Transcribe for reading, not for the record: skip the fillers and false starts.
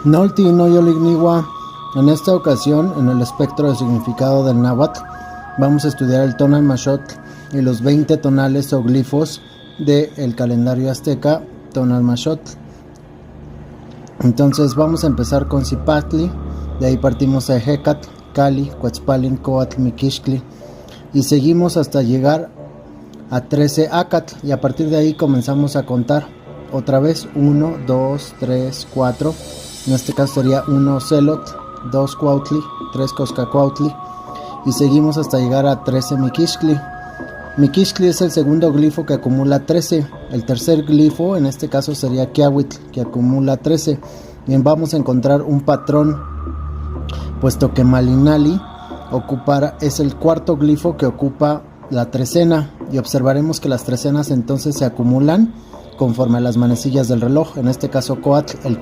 Nolti no Yoligniwa. En esta ocasión, en el espectro de significado del náhuatl, vamos a estudiar el tonal mashotl y los 20 tonales o glifos del calendario azteca tonal mashotl. Entonces vamos a empezar con Zipatli, de ahí partimos a Hecatl, Cali, Cuetzpalin, Coatl, Miquixtli y seguimos hasta llegar a 13 Acatl, y a partir de ahí comenzamos a contar otra vez 1, 2, 3, 4. En este caso sería 1 Celot, 2 Cuautli, 3 Coscacuautli y seguimos hasta llegar a 13 Miquixtli. Miquixtli es el segundo glifo que acumula 13. El tercer glifo en este caso sería Quiahuitl, que acumula 13. Bien, vamos a encontrar un patrón, puesto que Malinali es el cuarto glifo que ocupa la trecena, y observaremos que las trecenas entonces se acumulan conforme a las manecillas del reloj. En este caso Coatl, el